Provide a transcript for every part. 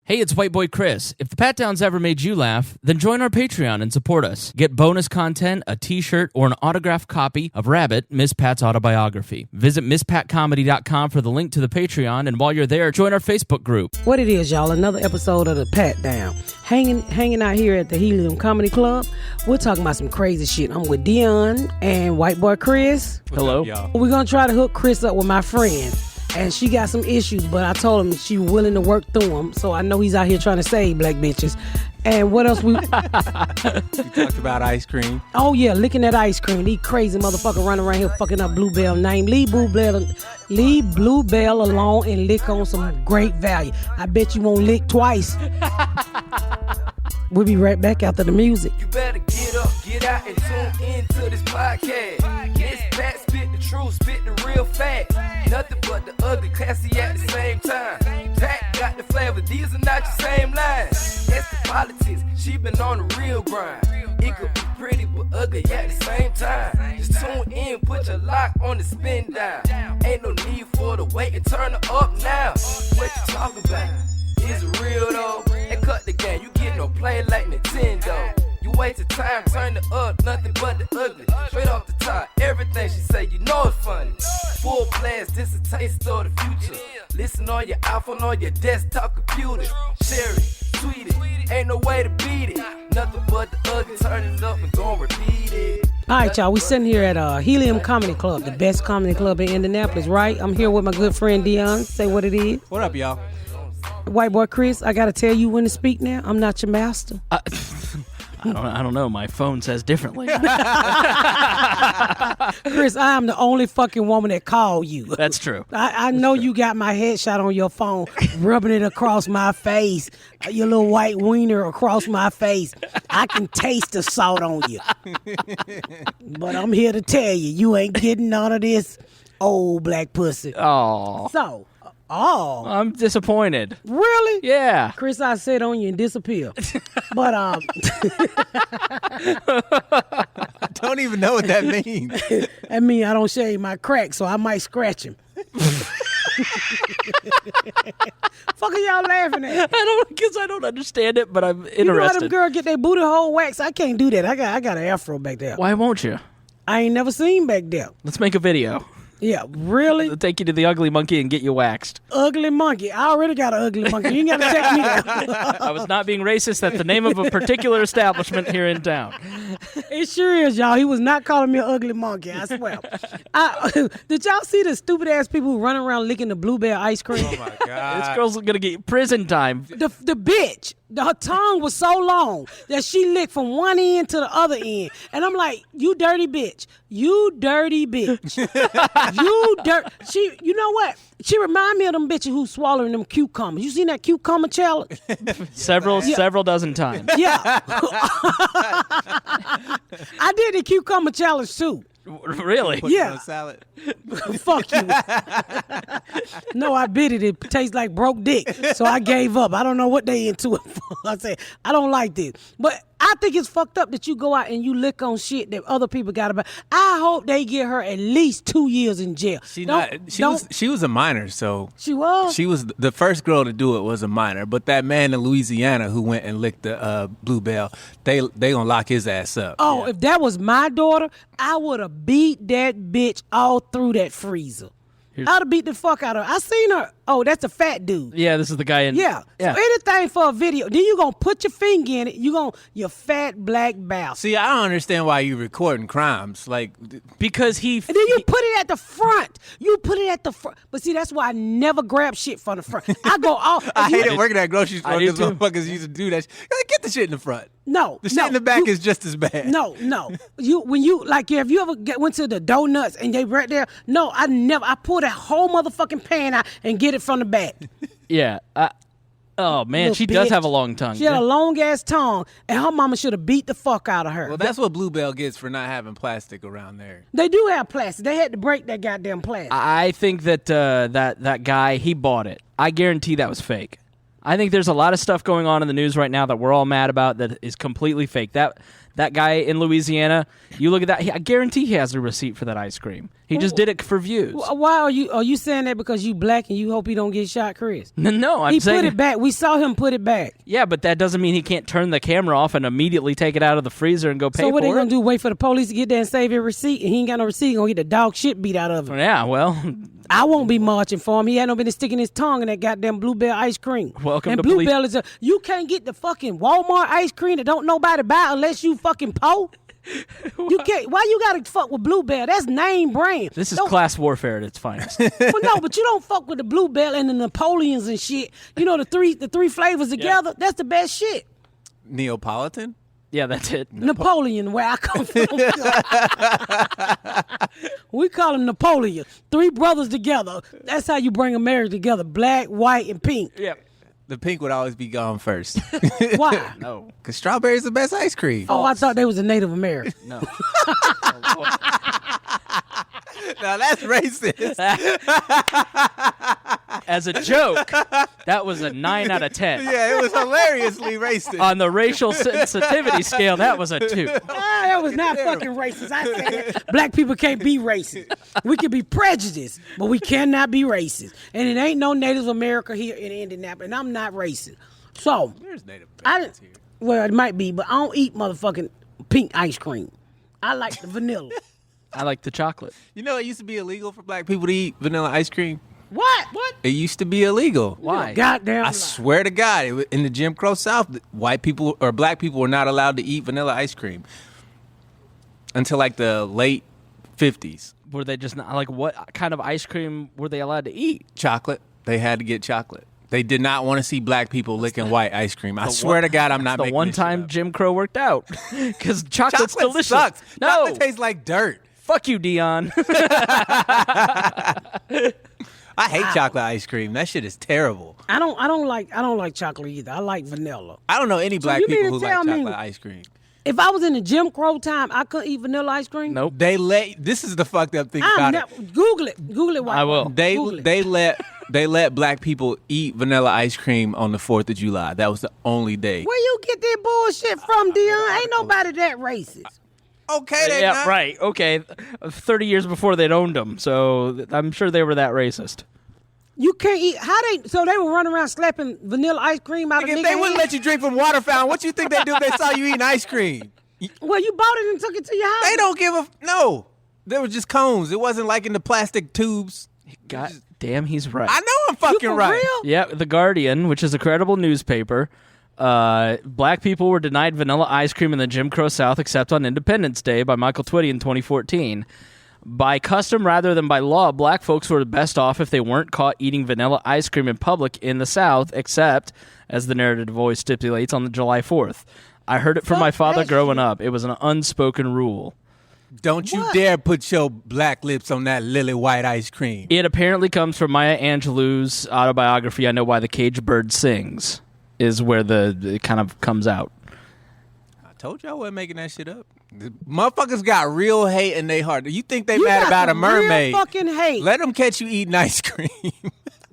Hey, it's White Boy Chris. If the Pat Downs ever made you laugh, then join our Patreon and support us. Get bonus content, a t-shirt, or an autographed copy of Rabbit, Miss Pat's autobiography. Visit MissPatComedy.com for the link to the Patreon, and while you're there, join our Facebook group. What it is, y'all, another episode of the Pat Down. Hanging out here at the Helium Comedy Club. We're talking about some crazy shit. I'm with Deon and White Boy Chris. Hello. What's up, y'all? We're going to try to hook Chris up with my friend. And she got some issues, but I told him she willing to work through them. So I know he's out here trying to save black bitches. And what else we... We talked about ice cream. Oh, yeah, licking that ice cream. These crazy motherfucker running around here fucking up Bluebell name. Leave Bluebell alone and lick on some great value. I bet you won't lick twice. We'll be right back after the music. You better get up, get out, and tune into this podcast. This Pat spit the truth, spit the real facts. Nothing but the ugly, classy at the same time. Pat got the flavor, these are not your same lines. That's the politics, she been on the real grind. It could be pretty but ugly at the same time. Just tune in, put your lock on the spin down. Ain't no need for the wait and turn it up now. What you talking about? Is it real though? And cut the game, you get no play like Nintendo. You wasted time, turn it up, nothing but the ugly. Straight off the top, everything she say, you know it's funny. Full blast, this a taste of the future. Listen on your iPhone, on your desktop computer. Share it, tweet it, ain't no way to beat it. Nothing but the ugly, turn it up and gon' repeat it. All right, y'all, we sitting here at Helium Comedy Club, the best comedy club in Indianapolis, right? I'm here with my good friend Deon. Say what it is. What up, y'all? White Boy Chris, I got to tell you when to speak now. I'm not your master. I don't know. My phone says differently. Chris, I am the only fucking woman that called you. That's true. I know you got my headshot on your phone, rubbing it across my face, your little white wiener across my face. I can taste the salt on you. But I'm here to tell you, you ain't getting none of this old black pussy. Oh, So, I'm disappointed. really? Yeah. Chris, I sit on you and disappear. But I don't even know what that means. I mean, I don't shave my crack, so I might scratch him. Fuck are y'all laughing at? I don't understand it, but I'm interested. You know how them girls get their booty hole waxed? I can't do that. I got an afro back there. Why won't you? I ain't never seen back there. Let's make a video. Yeah, really? I'll take you to the ugly monkey and get you waxed. Ugly monkey. I already got an ugly monkey. You ain't got to check me out. I was not being racist. That's the name of a particular establishment here in town. It sure is, y'all. He was not calling me an ugly monkey, I swear. Did y'all see the stupid-ass people who running around licking the Bluebell ice cream? Oh, my God. This girl's going to get prison time. The bitch, her tongue was so long that she licked from one end to the other end. And I'm like, you dirty bitch. You dirty bitch. You know what? She remind me of them bitches who swallowing them cucumbers. You seen that cucumber challenge? Several dozen times. Yeah. I did the cucumber challenge too. Really? Put it Yeah. on a salad. Fuck you. No, I bit it. It tastes like broke dick. So I gave up. I don't know what they into it for. I said, I don't like this. But I think it's fucked up that you go out and you lick on shit that other people got about. I hope they get her at least 2 years in jail. She was a minor, so She was? She was the first girl to do it was a minor. But that man in Louisiana who went and licked the Bluebell, they gonna lock his ass up. Oh, Yeah. if that was my daughter, I would have beat that bitch all through that freezer. I'd have beat the fuck out of her. I seen her. Oh, that's a fat dude. Yeah, this is the guy in... Yeah. So anything for a video. Then you gonna put your finger in it. You fat black bastard. See, I don't understand why you recording crimes. Like, Because he... And then you put it at the front. You put it at the front. But see, that's why I never grab shit from the front. I go off. I hate it working at a grocery store I do because too. motherfuckers used to do that. Get the shit in the front. No. The shit in the back is just as bad. No. When you like, if you ever went to the donuts and they right there, no, I pull that whole motherfucking pan out and get it from the back. Yeah. Oh, man, Little she does bitch. have a long tongue. She had a long-ass tongue, and her mama should have beat the fuck out of her. Well, that's what Bluebell gets for not having plastic around there. They do have plastic. They had to break that goddamn plastic. I think that that guy, he bought it. I guarantee that was fake. I think there's a lot of stuff going on in the news right now that we're all mad about that is completely fake. That guy in Louisiana, you look at that. I guarantee he has a receipt for that ice cream. He just did it for views. Why are you saying that because you black and you hope he don't get shot, Chris? No, I'm saying he put it back. We saw him put it back. Yeah, but that doesn't mean he can't turn the camera off and immediately take it out of the freezer and go pay for it. So what they gonna do? Wait for the police to get there and save your receipt, and he ain't got no receipt. He gonna get the dog shit beat out of him. Yeah, well, I won't be marching for him. He had no business sticking his tongue in that goddamn Bluebell ice cream. Welcome and to police. Bluebell you can't get the fucking Walmart ice cream that don't nobody buy unless you fucking po. You can't. Why you gotta fuck with Bluebell? That's name brand. This is class warfare at its finest. Well, no, but you don't fuck with the Bluebell and the Napoleons and shit. You know the three flavors together. That's the best shit. Neapolitan? Yeah, that's it. Napoleon, where I come from. We call him Napoleon. 3 brothers together. That's how you bring a marriage together. Black, white, and pink. Yeah. The pink would always be gone first. Why? No. Because strawberry's the best ice cream. Oh, I thought they was a Native American. No. Now that's racist. As a joke, that was a 9 out of 10. Yeah, it was hilariously racist. On the racial sensitivity scale, that was a 2. That was not fucking racist. I said it. Black people can't be racist. We can be prejudiced, but we cannot be racist. And it ain't no Native America here in Indianapolis, and I'm not racist. So, There's Native Americans here. well, it might be, but I don't eat motherfucking pink ice cream. I like the vanilla. I like the chocolate. You know, it used to be illegal for black people to eat vanilla ice cream. What? It used to be illegal. Why? Goddamn. I swear to God, in the Jim Crow South, white people or black people were not allowed to eat vanilla ice cream until like the late 50s. Were they just not, like, what kind of ice cream were they allowed to eat? Chocolate. They had to get chocolate. They did not want to see black people licking white ice cream. I swear to God, I'm not making the one this shit time up. Jim Crow worked out. Because chocolate's Chocolate delicious. sucks. No. Chocolate tastes like dirt. Fuck you, Deon. I hate chocolate ice cream. That shit is terrible. I don't like chocolate either. I like vanilla. I don't know any black you mean people to who like tell me- chocolate ice cream. If I was in the Jim Crow time, I couldn't eat vanilla ice cream. Nope. This is the fucked up thing about it. Google it. Google it. I will. Google it. They let black people eat vanilla ice cream on the 4th of July. That was the only day. Where you get that bullshit from, Deon? Ain't nobody that racist. Okay, they Yeah, not. right. Okay. 30 years before they'd owned them. So I'm sure they were that racist. You can't eat. So they were running around slapping vanilla ice cream out of If niggas' they wouldn't hands? let you drink from water fountain, what you think they do if they saw you eating ice cream? Well, you bought it and took it to your house. They don't give a no. There was just cones. It wasn't like in the plastic tubes. God damn, he's right. I know I'm fucking You for right. real? Yeah, The Guardian, which is a credible newspaper. Black people were denied vanilla ice cream in the Jim Crow South except on Independence Day by Michael Twitty in 2014. By custom rather than by law, black folks were best off if they weren't caught eating vanilla ice cream in public in the South, except, as the narrative always stipulates, on the July 4th. I heard it from my father growing up. It was an unspoken rule. Don't you dare put your black lips on that lily white ice cream. It apparently comes from Maya Angelou's autobiography, I Know Why the Caged Bird Sings, is where it kind of comes out. I told you I wasn't making that shit up. The motherfuckers got real hate in their heart. You think they You mad got about a some mermaid? real fucking hate. Let them catch you eating ice cream.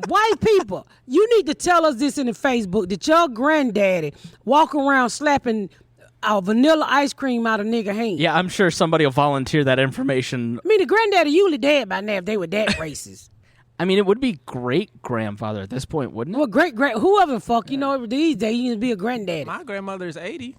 White people, you need to tell us this in the Facebook that your granddaddy walk around slapping vanilla ice cream out of nigga hands. Yeah, I'm sure somebody will volunteer that information. I mean, the granddaddy usually dead by now if they were that racist. I mean, it would be great-grandfather at this point, wouldn't it? Well, whoever the fuck, you know, these days you can be a granddaddy. My grandmother's 80.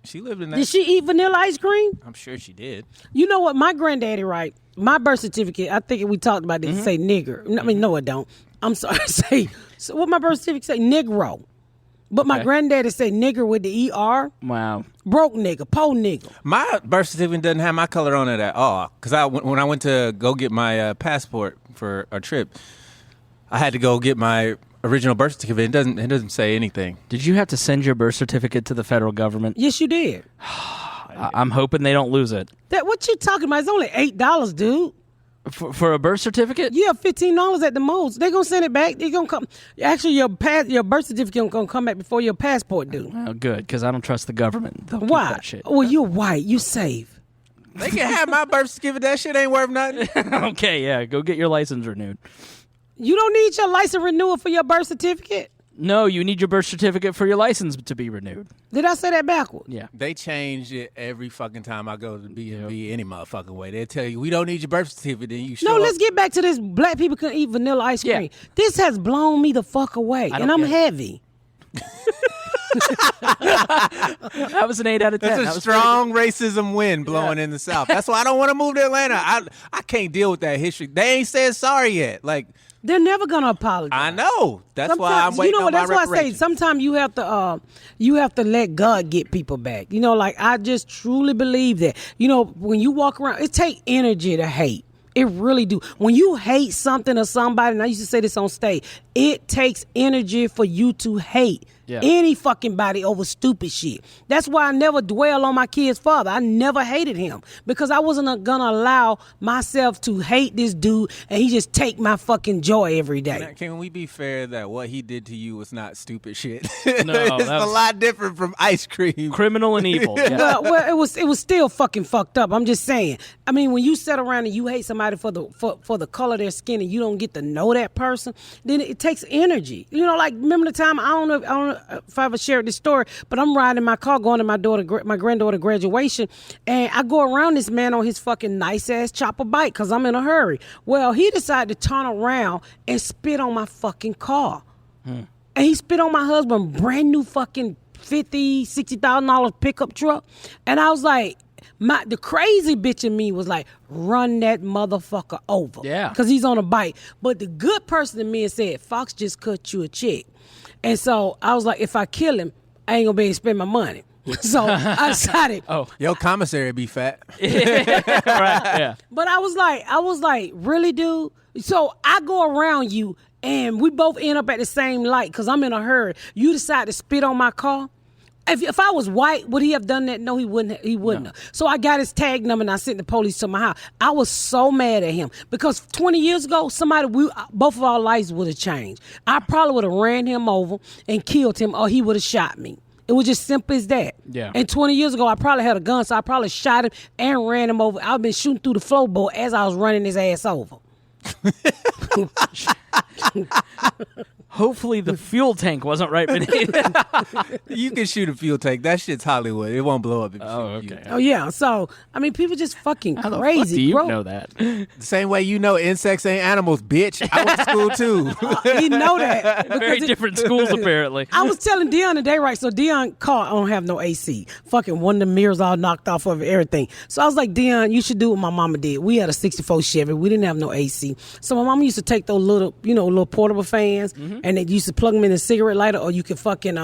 She lived in that. Did she eat vanilla ice cream? I'm sure she did. You know what? My granddaddy, right? My birth certificate, I think we talked about this, say nigger. I mean, no, it don't. I'm sorry. So what my birth certificate say? Negro. But my granddaddy say nigger with the ER. Wow. Broke nigga, po nigga. My birth certificate doesn't have my color on it at all. Because when I went to go get my passport for a trip, I had to go get my original birth certificate. It doesn't say anything. Did you have to send your birth certificate to the federal government? Yes, you did. I'm hoping they don't lose it. What you talking about? It's only $8, dude. For a birth certificate? Yeah, $15 at the most. They gonna send it back. They gonna come. Actually, your birth certificate gonna come back before your passport do. Well, good, because I don't trust the government. They'll keep Why? that shit. Well, you're white. You safe. They can have my birth certificate. That shit ain't worth nothing. Okay, yeah, go get your license renewed. You don't need your license renewal for your birth certificate. No, you need your birth certificate for your license to be renewed. Did I say that backward? Yeah. They change it every fucking time I go to B&B any motherfucking way. They'll tell you, we don't need your birth certificate. Then you show No, up. let's get back to this. Black people couldn't eat vanilla ice cream. Yeah. This has blown me the fuck away, and I'm heavy. That was an 8 out of 10. That's a strong racism wind blowing in the South. That's why I don't want to move to Atlanta. I can't deal with that history. They ain't said sorry yet. Like, They're never gonna apologize. I know. That's why I'm Sometimes, waiting on my that's why I say reparations. sometimes you have to let God get people back. Like I just truly believe that. When you walk around, it take energy to hate. It really do. When you hate something or somebody, and I used to say this on stage, it takes energy for you to hate any fucking body over stupid shit. That's why I never dwell on my kid's father. I never hated him because I wasn't gonna allow myself to hate this dude and he just take my fucking joy every day. Can we be fair that what he did to you was not stupid shit? No, it's a lot different from ice cream. Criminal and evil. Yeah. Well, it was still fucking fucked up. I'm just saying. I mean, when you sit around and you hate somebody for the color of their skin and you don't get to know that person, then it takes energy. Like remember the time I don't know if I ever shared this story, but I'm riding my car going to my granddaughter graduation, and I go around this man on his fucking nice ass chopper bike because I'm in a hurry. Well, he decided to turn around and spit on my fucking car, and he spit on my husband brand new fucking $50,000-$60,000 pickup truck, and I was like. The crazy bitch in me was like, run that motherfucker over. Yeah. Because he's on a bike. But the good person in me said, Fox just cut you a check. And so I was like, if I kill him, I ain't going to be able to spend my money. So I decided. Your commissary be fat. Right. Yeah. But I was like, really, dude? So I go around you and we both end up at the same light because I'm in a hurry. You decide to spit on my car. If I was white, would he have done that? No, he wouldn't. He wouldn't. No. So I got his tag number and I sent the police to my house. I was so mad at him because 20 years ago, both of our lives would have changed. I probably would have ran him over and killed him, or he would have shot me. It was just simple as that. Yeah. And 20 years ago, I probably had a gun, so I probably shot him and ran him over. I've been shooting through the floorboard as I was running his ass over. Hopefully the fuel tank wasn't right beneath. You can shoot a fuel tank. That shit's Hollywood. It won't blow up. If you shoot a fuel tank. Oh, yeah. So, I mean, people just fucking How crazy, the fuck do you bro. know that? The same way you know insects ain't animals, bitch. I went to school too. He know that. Very different schools, apparently. I was telling Deon today, right? So Deon car don't have no AC. Fucking one of the mirrors all knocked off of everything. So I was like, Deon, you should do what my mama did. We had a 64 Chevy. We didn't have no AC. So my mama used to take those little portable fans, and they used to plug them in a cigarette lighter, or you could fucking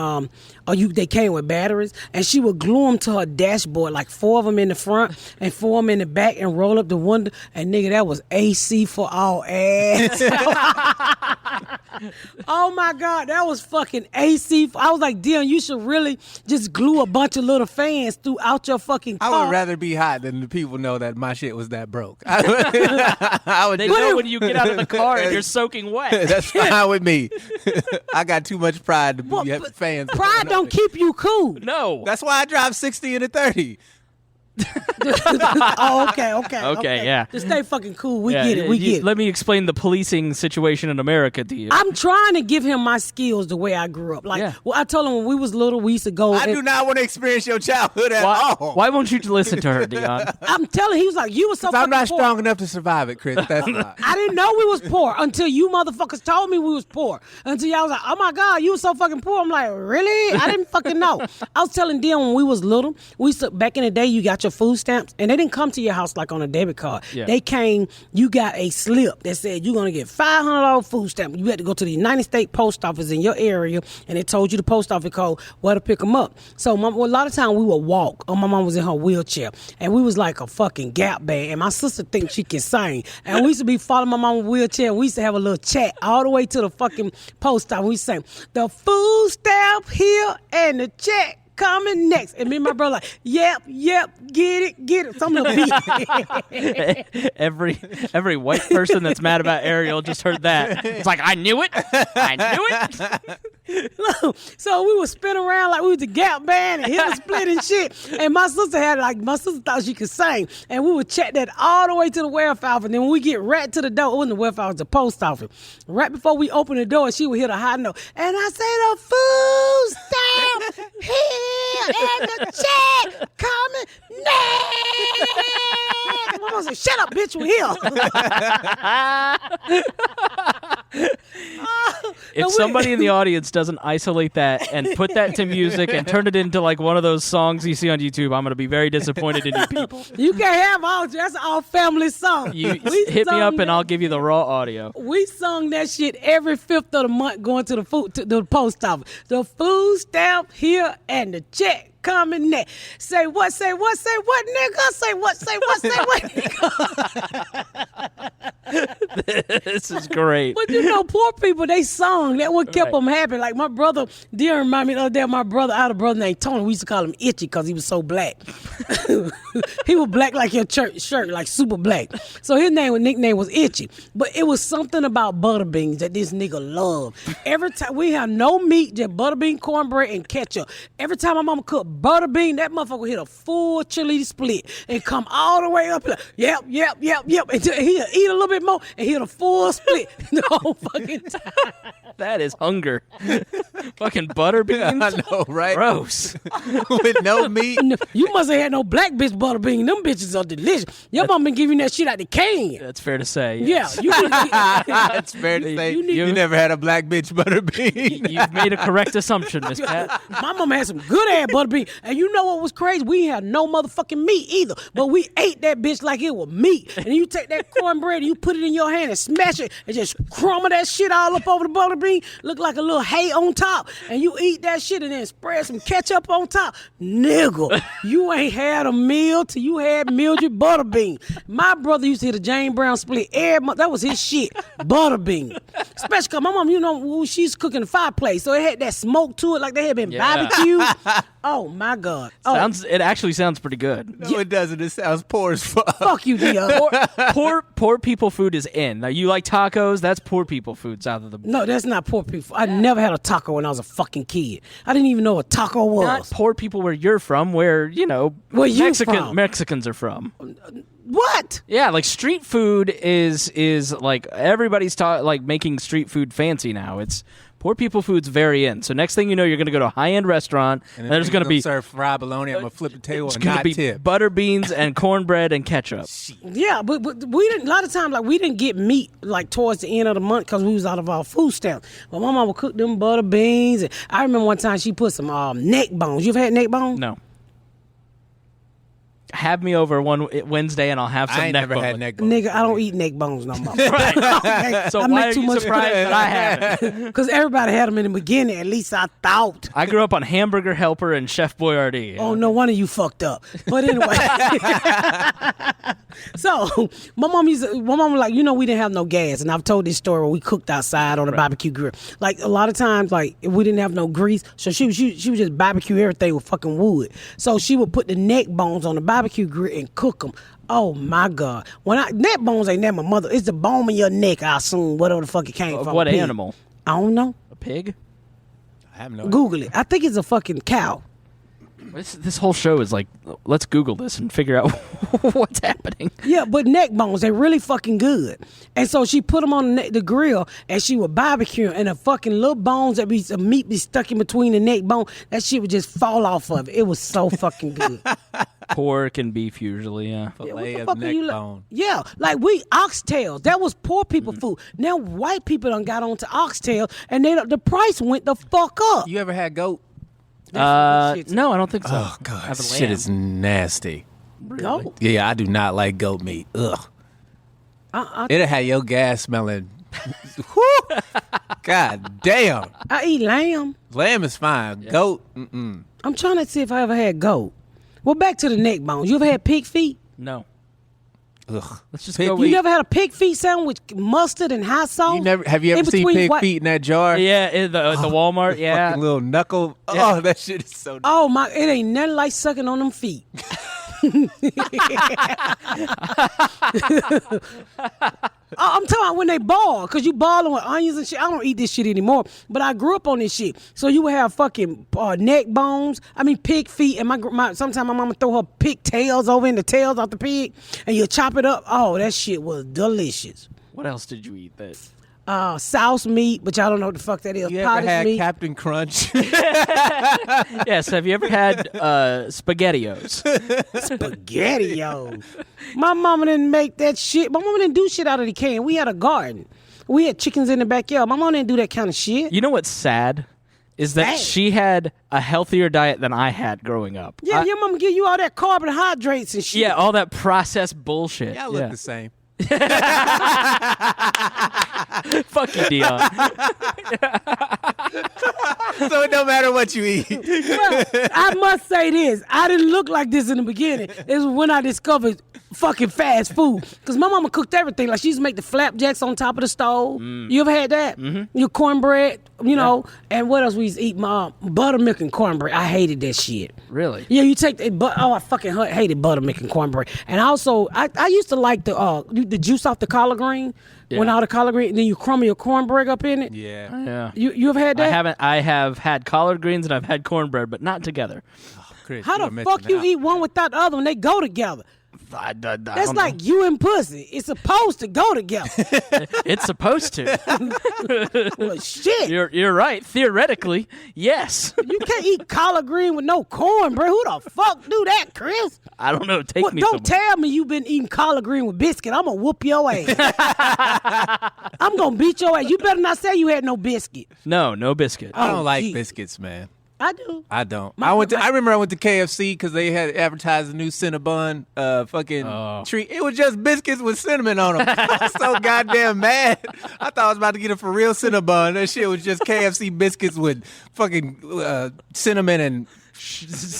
they came with batteries, and she would glue them to her dashboard, like 4 of them in the front and 4 of them in the back, and roll up the window. And nigga, that was AC for all ass. Oh my God, that was fucking AC. I was like, Deon, you should really just glue a bunch of little fans throughout your fucking car. I would rather be hot than the people know that my shit was that broke. I would They know when you get out of the car and you're soaking wet. That's fine with me. I got too much pride to be fans. Pride don't keep you cool. No. That's why I drive 60 and a 30. Oh, okay. Yeah. Just stay fucking cool. We Yeah, get it. We get it. Let me explain the policing situation in America to you. I'm trying to give him my skills the way I grew up. Like, well, I told him when we was little, we used to go. I do not want to experience your childhood at all. Why won't you listen to her, Deon? I'm telling him, he was like, you were so fucking I'm not poor. strong enough to survive it, Chris. That's not. I didn't know we was poor until you motherfuckers told me we was poor. Until y'all was like, oh my God, you were so fucking poor. I'm like, really? I didn't fucking know. I was telling Deon when we was little, back in the day, you got your food stamps, and they didn't come to your house like on a debit card. Yeah. They came, you got a slip that said you're going to get $500 food stamp. You had to go to the United States Post Office in your area, and it told you the post office code where to pick them up. So a lot of time we would walk. My mom was in her wheelchair, and we was like a fucking Gap band, and my sister thinks she can sing. And we used to be following my mom in a wheelchair, and we used to have a little chat all the way to the fucking post office. We sang, the food stamp here and the check coming next. And me and my brother like, yep, get it. Some little beat. Every white person that's mad about Ariel just heard that. It's like, I knew it. So we would spin around like we was the Gap Band and hit a split and shit. And my sister thought she could sing. And we would check that all the way to the welfare office. And then when we get right to the door, it wasn't the welfare office, the post office. Right before we open the door, she would hit a high note. And I say, the food stamp here and the check coming next. Mama said, shut up, bitch, we're here. If somebody in the audience doesn't isolate that and put that to music and turn it into like one of those songs you see on YouTube, I'm going to be very disappointed in you people. You can't have all. That's our family song. You hit me up and I'll give you the raw audio. We sung that shit every 5th of the month going to the post office. The food stamp here and the check coming next. Say what, nigga? Say what, nigga? This is great. But you know, poor people, they sung. That what kept them happy. Like my brother, Deon remind me the other day, my brother, I had a brother named Tony. We used to call him Itchy because he was so black. He was black like your church shirt, like super black. So his nickname was Itchy. But it was something about butter beans that this nigga loved. Every time we had no meat, just butter bean, cornbread, and ketchup. Every time my mama cooked butter bean, that motherfucker would hit a full chili split and come all the way up. Like, yep. Until he'll eat a little bit more and hit a full split the whole fucking time. That is hunger. Fucking butter beans. I know, right? Gross. With no meat. You must have had no black bitch butter bean. Them bitches are delicious. Your mom been giving that shit out the can. That's fair to say. Yeah. That's fair to say. You never had a black bitch butter bean. You've made a correct assumption, Miss Pat. My mama had some good ass butter bean. And you know what was crazy? We had no motherfucking meat either. But we ate that bitch like it was meat. And you take that cornbread and you put it in your hand and smash it and just crumble that shit all up over the butter bean. Look like a little hay on top. And you eat that shit and then spread some ketchup on top. Nigga, you ain't had a meal till you had Mildred butter bean. My brother used to hit a Jane Brown split every month. That was his shit. Butter bean. Especially because my mom, you know, she's cooking the fireplace. So it had that smoke to it like they had been barbecued. Oh, my God. It actually sounds pretty good. No, it doesn't. It sounds poor as fuck. Fuck you, Deon. Poor people food is in. Now, you like tacos? That's poor people food south of the border. No, that's not poor people. I never had a taco when I was a fucking kid. I didn't even know what taco was. Not poor people where you're from, where, you know, Where you from? Mexicans are from. What? Yeah, like street food is like everybody's like making street food fancy now. It's poor people food's very in. So next thing you know, you're going to go to a high-end restaurant, and there's going to be serve fried bologna. I'm gonna flip the table it's and going not to be tip. butter beans and cornbread and ketchup. Yeah, but we didn't. A lot of times, like we didn't get meat like towards the end of the month because we was out of our food stamps. But my mama would cook them butter beans, and I remember one time she put some neck bones. You've had neck bones? No. Have me over one Wednesday and I'll have some I ain't neck never bones. had neck bones. Nigga, I don't eat neck bones no more. Right. Okay? So I why make are too you much surprised that I haven't? Because everybody had them in the beginning. At least I thought. I grew up on Hamburger Helper and Chef Boyardee. Oh, no wonder you fucked up. But anyway. So, my mom was like, you know, we didn't have no gas. And I've told this story where we cooked outside on a barbecue grill. Like, a lot of times, like, if we didn't have no grease, so she would just barbecue everything with fucking wood. So, she would put the neck bones on the barbecue grill and cook them. Oh, my God. Neck bones ain't that my mother. It's the bone in your neck, I assume, whatever the fuck it came from. What Pig. animal? I don't know. A pig? I have no Google it. I think it's a fucking cow. This whole show is like, let's Google this and figure out what's happening. Yeah, but neck bones, they're really fucking good. And so she put them on the grill and she would barbecue and the fucking little bones the meat be stuck in between the neck bone, that shit would just fall off of it. It was so fucking good. Pork and beef usually, yeah. fillet What of the fuck are neck bone. Yeah, like oxtails. That was poor people food. Now white people done got onto oxtails and the price went the fuck up. You ever had goat? No, I don't think so. Oh, God. I have a Shit lamb. is nasty. Goat? Yeah, I do not like goat meat. Ugh. It'll have your gas smelling. Whew. God damn. I eat lamb. Lamb is fine. Goat, mm-mm. I'm trying to see if I ever had goat. Well, back to the neck bones. You ever had pig feet? No. Ugh. Let's just Pig go feet? with You never had a pig feet sandwich with mustard and hot sauce? Have you ever In seen between pig what- feet in that jar? Yeah, in the Walmart. Yeah. Fucking little knuckle. Yeah. Oh, that shit is so. Oh my! It ain't nothing like sucking on them feet. I'm talking about when they ball, cause you balling with onions and shit. I don't eat this shit anymore, but I grew up on this shit. So you would have fucking neck bones. I mean pig feet, and sometimes my mama throw her pig tails over in the tails off the pig, and you chop it up. Oh, that shit was delicious. What else did you eat? That Souse meat, but y'all don't know what the fuck that is. You ever Pottage had meat. Captain Crunch? yes. Have you ever had SpaghettiOs? SpaghettiOs. My mama didn't make that shit. My mama didn't do shit out of the can. We had a garden. We had chickens in the backyard. My mama didn't do that kind of shit. You know what's sad is that Sad. she had a healthier diet than I had growing up. Yeah, your mama give you all that carbohydrates and shit. Yeah, all that processed bullshit. Y'all look the same. Fuck you, Deon. So it don't matter what you eat. Well, I must say this. I didn't look like this in the beginning. It was when I discovered fucking fast food. Because my mama cooked everything. Like, she used to make the flapjacks on top of the stove. You ever had that? Mm-hmm. Your cornbread, you know. And what else we used to eat? Buttermilk and cornbread. I hated that shit. Really? Yeah, you take I fucking hated buttermilk and cornbread. And also, I used to like the juice off the collard green. Yeah. When all the collard green, and then you crumble your cornbread up in it. Yeah. Yeah. You ever had that? I have had collard greens and I've had cornbread, but not together. Chris, How you are the missing fuck you out. eat one without the other when they go together? I That's don't like know. you and pussy. It's supposed to go together. It's supposed to. Well, shit. You're right. Theoretically, yes. You can't eat collard green with no cornbread. Who the fuck do that, Chris? I don't know. Take Well, me don't somewhere. tell me you've been eating collard green with biscuit. I'm going to whoop your ass. I'm going to beat your ass. You better not say you had no biscuit. No biscuit. I Oh, don't like gee. biscuits, man. I do. I don't. My- I remember I went to KFC because they had advertised a new Cinnabon fucking treat. It was just biscuits with cinnamon on them. I was so goddamn mad. I thought I was about to get a for real Cinnabon. That shit was just KFC biscuits with fucking cinnamon and.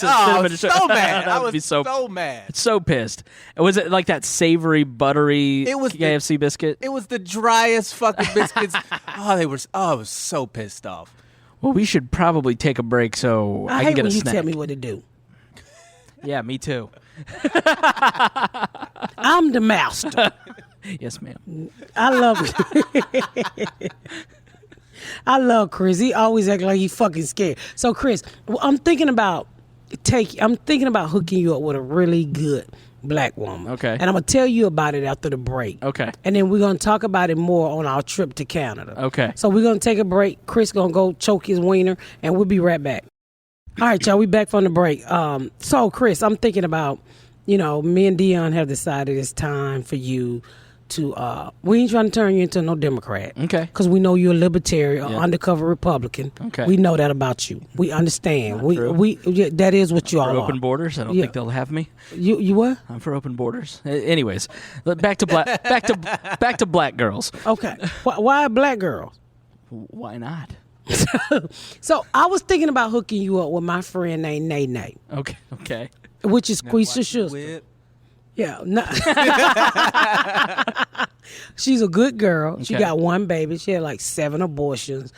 I was so mad. I was so mad. So pissed. Was it like that savory, buttery It was KFC biscuit? It was the driest fucking biscuits. I was so pissed off. Well, we should probably take a break so I I can hate get when a you snack. tell me what to do. Yeah, me too. I'm the master. Yes, ma'am. I love it. I love Chris. He always act like he fucking scared. So Chris, I'm thinking about hooking you up with a really good black woman. Okay. And I'm gonna tell you about it after the break. Okay. And then we're gonna talk about it more on our trip to Canada. Okay. So we're gonna take a break. Chris gonna go choke his wiener, and we'll be right back. All right, y'all. We back from the break. So Chris, I'm thinking about, me and Deon have decided it's time for you to. We ain't trying to turn you into no Democrat. Okay. Because we know you're a libertarian, Yeah. undercover Republican. Okay. We know that about you. We understand. true. That is what you For all open are. borders, I don't Yeah. think they'll have me. You what? I'm for open borders. Anyways, back to back to black girls. Okay. Why black girls? Why not? So I was thinking about hooking you up with my friend named Nay, Okay. which is Quisha Watch sister. whip. Yeah. She's a good girl. She Okay. got one baby. She had like 7 abortions.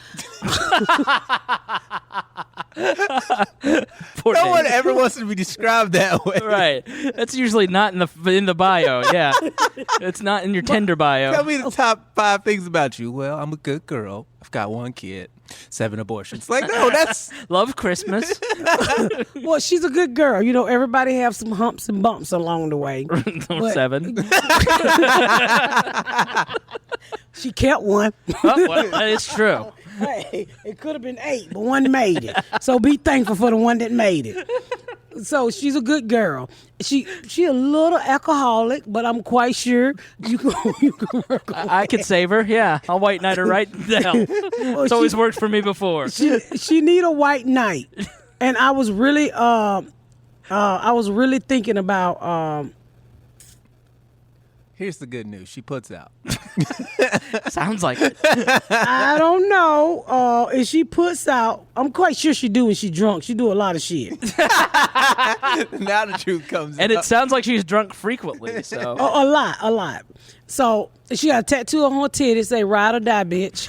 Poor No one Dave. ever wants to be described that way. Right. That's usually not in the bio. Yeah. It's not in your Tinder bio. Tell me the top 5 things about you. Well, I'm a good girl. I've got 1 kid, 7 abortions. Like, no, that's Love Christmas. Well, she's a good girl. Everybody have some humps and bumps along the way. But 7. she kept one. Oh, well, it's true. Hey, it could have been 8, but one made it. So be thankful for the one that made it. So she's a good girl. She a little alcoholic, but I'm quite sure you can work on I could save her. Yeah. I'll white knight her right down. It's always worked for me before. she need a white knight. And I was really thinking about Here's the good news. She puts out. Sounds like it. I don't know. If she puts out, I'm quite sure she do when she drunk. She do a lot of shit. Now the truth comes And out. it sounds like she's drunk frequently, so. A lot. So she got a tattoo on her titty, say "Ride or Die, bitch."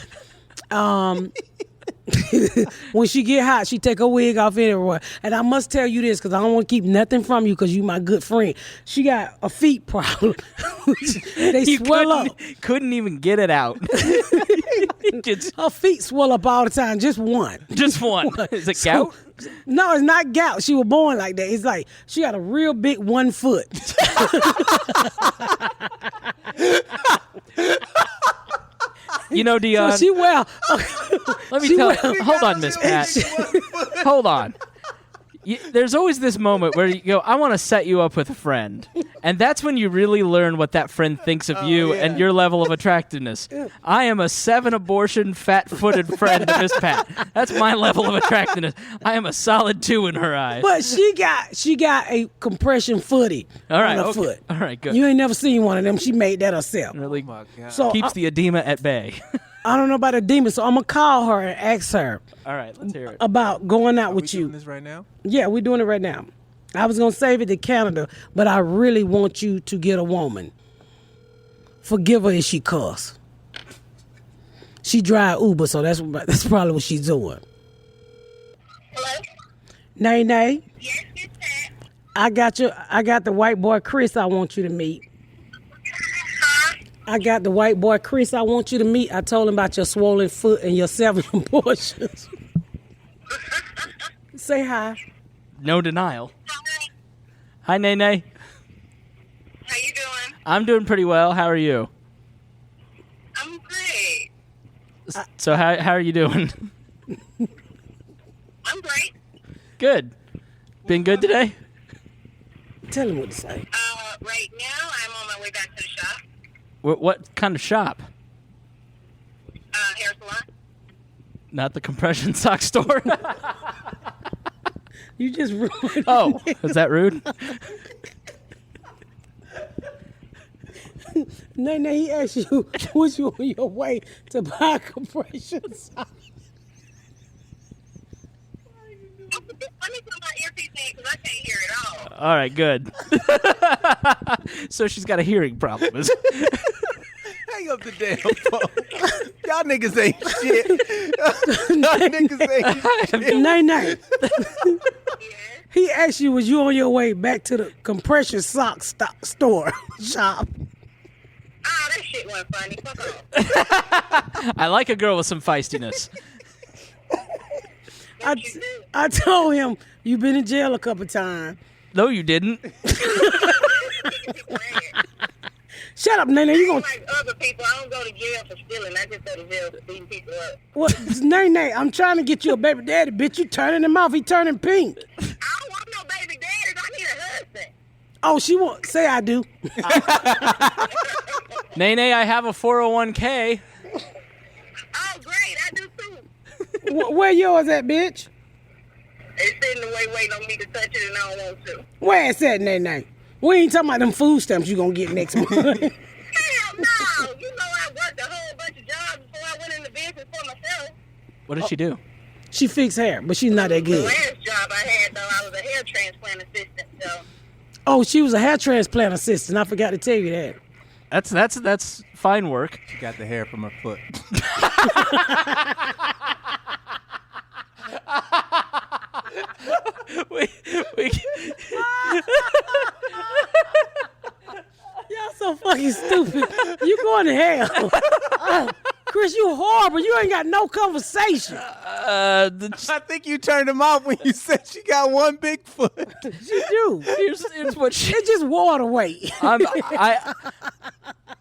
When she get hot, she take her wig off anywhere. And I must tell you this, because I don't want to keep nothing from you, because you my good friend. She got a feet problem. They You swell up. couldn't even get it out. Her feet swell up all the time. Just one. Just one. Is it gout? No, it's not gout. She was born like that. It's like she got a real big 1 foot. You know, Deon. So she well. Let me tell you. Hold on, Miss Pat. Hold on. There's always this moment where you go, I want to set you up with a friend. And that's when you really learn what that friend thinks of you and your level of attractiveness. I am a 7-abortion, fat-footed friend to Miss Pat. That's my level of attractiveness. I am a solid 2 in her eyes. But she got a compression footy All right, on her okay. foot. All right, good. You ain't never seen one of them. She made that herself. Really Oh, my God. So keeps the edema at bay. I don't know about a demon, so I'm gonna call her and ask her All right, let's hear it. about going out Are we with doing you. this right now? Yeah, we're doing it right now. I was gonna save it to Canada, but I really want you to get a woman. Forgive her if she cuss. She drive Uber, so that's probably what she's doing. Hello? Nay. Yes, it's Pat. I got the white boy Chris I want you to meet. Huh? I got the white boy Chris I want you to meet. I told him about your swollen foot and your 7 abortions. Say hi. No denial. Hi. Hi, Nene. How you doing? I'm doing pretty well. How are you? I'm great. So how are you doing? I'm great. Good. Been good today? Tell him what to say. Right now, I'm on my way back to the shop. What kind of shop? Hair salon. Not the compression sock store? You just ruined Oh, is that rude? Nay, he asked you, was you on your way to buy compression socks? Let me put my earpiece in because I can't hear it all. All right, good. So she's got a hearing problem. Hang up the damn phone. Y'all niggas ain't shit. Y'all niggas ain't shit. Nay. Yes. He asked you, was you on your way back to the compression sock store shop? Ah, that shit wasn't funny. Fuck off. I like a girl with some feistiness. I told him, you've been in jail a couple times. No, you didn't. Shut up, Nene. You gonna Like other people, I don't go to jail for stealing. I just go to jail for beating people up. what? Nene, I'm trying to get you a baby daddy, bitch. You turning him off. He turning pink. I don't want no baby daddies. I need a husband. Oh, she won't say I do. Nene, I have a 401k. Oh, great. I do too. Where yours at, bitch? It's sitting away waiting on me to touch it, and I don't want to. Where it's at, Nene? We ain't talking about them food stamps you gonna get next month. Hell no! You know I worked a whole bunch of jobs before I went into business for myself. What does she do? She fix hair, but she's not that The good. last job I had, though, I was a hair transplant assistant, so... Oh, she was a hair transplant assistant. I forgot to tell you that. That's fine work. She got the hair from her foot. we Y'all so fucking stupid. You going to hell. Chris, you horrible. You ain't got no conversation. I think you turned him off when you said she got one big foot. She do. here's what she. It's just water weight.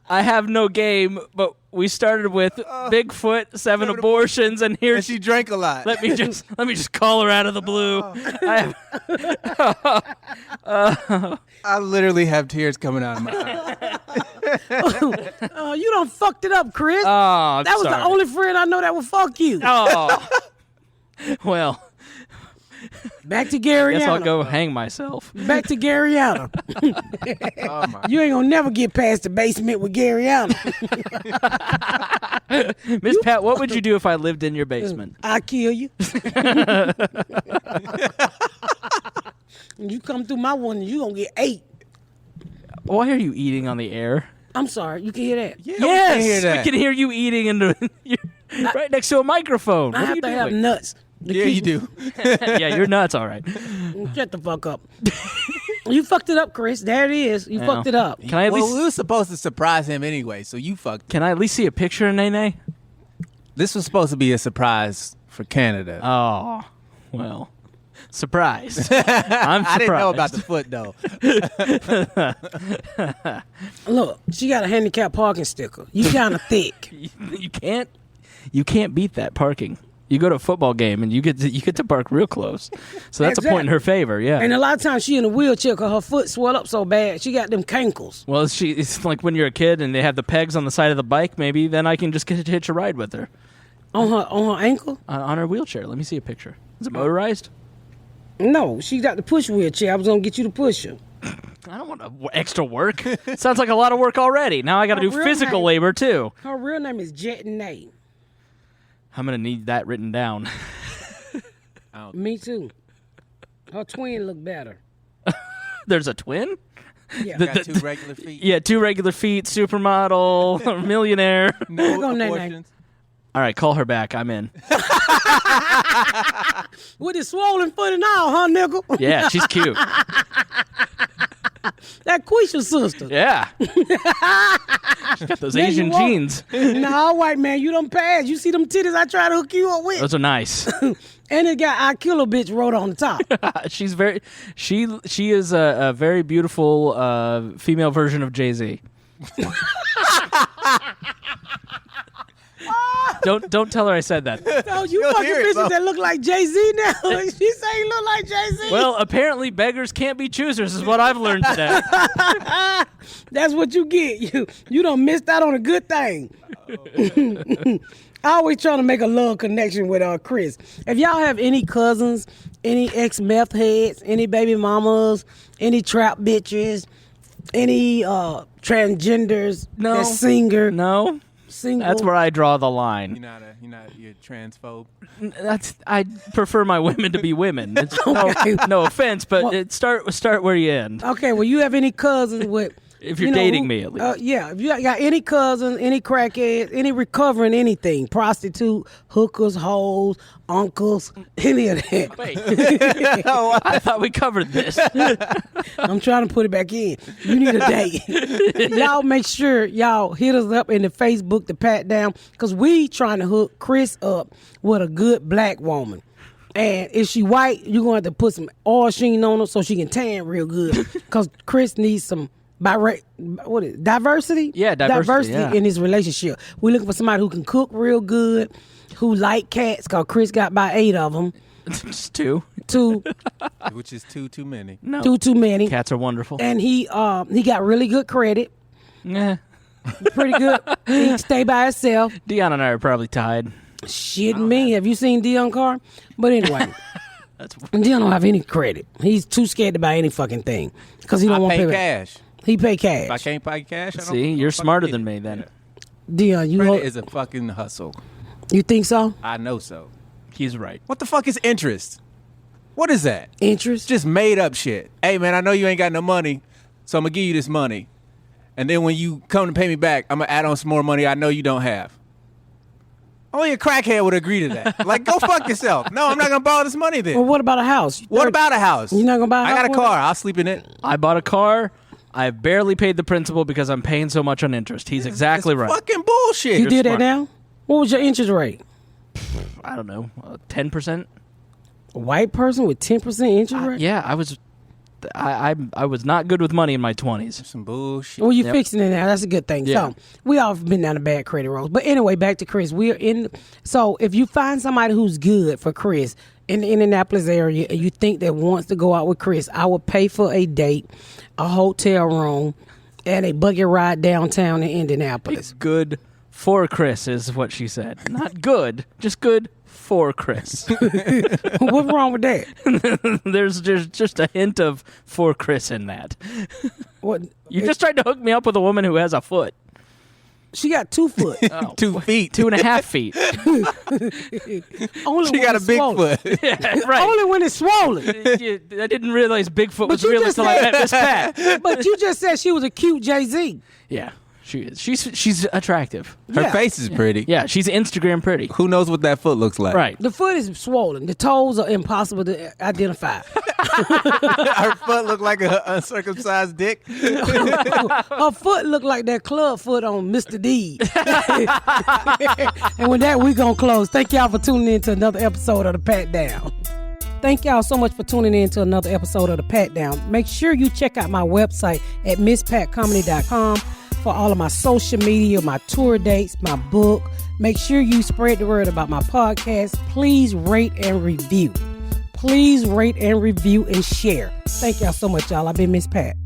I have no game, but we started with Bigfoot, 7 abortions, and here And she drank a lot. Let me just call her out of the blue. I literally have tears coming out of my eyes. You done fucked it up, Chris. Oh, that was the only friend I know that would fuck you. Oh, well, Back to Garyana. Guess I'll go hang myself. Back to Garyana. Oh my. You ain't gonna never get past the basement with Garyana. Miss Pat, what would you do if I lived in your basement? I'll kill you. You come through my one, you gonna get 8. Why are you eating on the air? I'm sorry, you can hear that? Yeah, Yes, we can hear that. we can hear you eating right next to a microphone. I What are have you to doing? have nuts. to Yeah, keep you do. Yeah, you're nuts, all right. Shut the fuck up. You fucked it up, Chris. There it is. You fucked it up. Can I at Well, least we were supposed to surprise him anyway, so you fucked. can I at least see a picture of Nene? This was supposed to be a surprise for Canada. Oh, well, surprise. I'm surprised. I didn't know about the foot though. Look, she got a handicap parking sticker. You kind of thick. You can't beat that parking. You go to a football game and you get to park real close. So that's a point in her favor, yeah. And a lot of times she in a wheelchair because her foot swell up so bad. She got them cankles. Well, it's like when you're a kid and they have the pegs on the side of the bike. Maybe then I can just get to hitch a ride with her On her ankle? on her wheelchair. Let me see a picture. Is it motorized? No, she got the push wheelchair. I was going to get you to push her. I don't want extra work. Sounds like a lot of work already. Now I got to do real physical name- labor too. Her real name is Jet Nay. I'm gonna need that written down. Me too. Her twin look better. There's a twin? Yeah. Got 2 regular feet. Yeah, 2 regular feet, supermodel, millionaire. No go, Nene. abortions. All right, call her back. I'm in. With his swollen foot and all, huh, nigga? Yeah, she's cute. That Quisha sister. Yeah. She's got those Yeah, you Asian won't. genes. No, white man, you done passed. You see them titties I try to hook you up with? Those are nice. And it got I kill a bitch wrote on the top. She's very she is a very beautiful female version of Jay-Z. Don't tell her I said that. So you You'll fucking hear it, bitches though. that look like Jay-Z now. She say you look like Jay-Z. Well, apparently beggars can't be choosers is what I've learned today. That's what you get. You done missed out on a good thing. I always trying to make a love connection with Chris. If y'all have any cousins, any ex-meth heads, any baby mamas, any trap bitches, any transgenders, No. that singer, No. single. That's where I draw the line. You're a transphobe. I prefer my women to be women. It's no offense, but Well- start where you end. Okay, well, you have any cousins with... If you're dating me, at least. Yeah, if you got any cousins, any crackheads, any recovering anything, prostitute, hookers, hoes, uncles, any of that. Wait. I thought we covered this. I'm trying to put it back in. You need a date. Y'all make sure y'all hit us up in the Facebook, the Pat Down, because we trying to hook Chris up with a good black woman. And if she white, you're going to have to put some oil sheen on her so she can tan real good. Because Chris needs some diversity? Yeah, diversity, yeah. in his relationship. We're looking for somebody who can cook real good, who like cats, because Chris got about 8 of them. Just 2. 2, Which is too many. No. 2 too many. Cats are wonderful. And he got really good credit. Yeah. Pretty good. He can stay by himself. Dion and I are probably tied. Shit me. Have you seen Deon Curry? But anyway, That's Deon don't have any credit. He's too scared to buy any fucking thing because he don't want to pay pay cash. He pay If I cash. can't pay cash, I don't. See, you're fucking smarter get than it. me then. Deon, Credit is a fucking hustle. you think so? I know so. He's right. What the fuck is interest? What is that? Interest? Just made up shit. Hey man, I know you ain't got no money, so I'm gonna give you this money, and then when you come to pay me back, I'm gonna add on some more money I know you don't have. Only a crackhead would agree to that. Like, go fuck yourself. No, I'm not gonna borrow this money then. Well, what about a house? What about a house? You're not gonna buy a I house got a for car. I'll sleep in it. I bought a car. I barely paid the principal because I'm paying so much on interest. He's exactly It's right. Fucking bullshit. You did smart. that now? What was your interest rate? I don't know, 10%. A white person with 10% interest rate? Yeah, I was not good with money in my 20s. Some bullshit. Well, you Yep. fixing it now. That's a good thing. Yeah. So we all been down a bad credit road. But anyway, back to Chris. We're in. So if you find somebody who's good for Chris in the Indianapolis area, and you think that wants to go out with Chris, I would pay for a date, a hotel room, and a buggy ride downtown in Indianapolis. Good for Chris is what she said. Not good, just good for Chris. What's wrong with that? There's just a hint of for Chris in that. What? You just tried to hook me up with a woman who has a foot. She got 2 foot. 2 feet. 2.5 feet. Only She when got a it's big swollen. foot. Yeah, right. Only when it's swollen. I didn't realize Bigfoot was you real just until I said- met Miss Pat. But you just said she was a cute Jay-Z. Yeah, she is. She's attractive. Her Yeah. face is pretty. Yeah, she's Instagram pretty. Who knows what that foot looks like? Right. The foot is swollen. The toes are impossible to identify. Her foot look like an uncircumcised dick. Her foot look like that club foot on Mr. D. And with that, we gonna close. Thank y'all for tuning in to another episode of The Pat Down. Thank y'all so much for tuning in to another episode of The Pat Down. Make sure you check out my website at misspatcomedy.com for all of my social media, my tour dates, my book. Make sure you spread the word about my podcast. Please rate and review. Please rate and review and share. Thank y'all so much, y'all. I've been Miss Pat.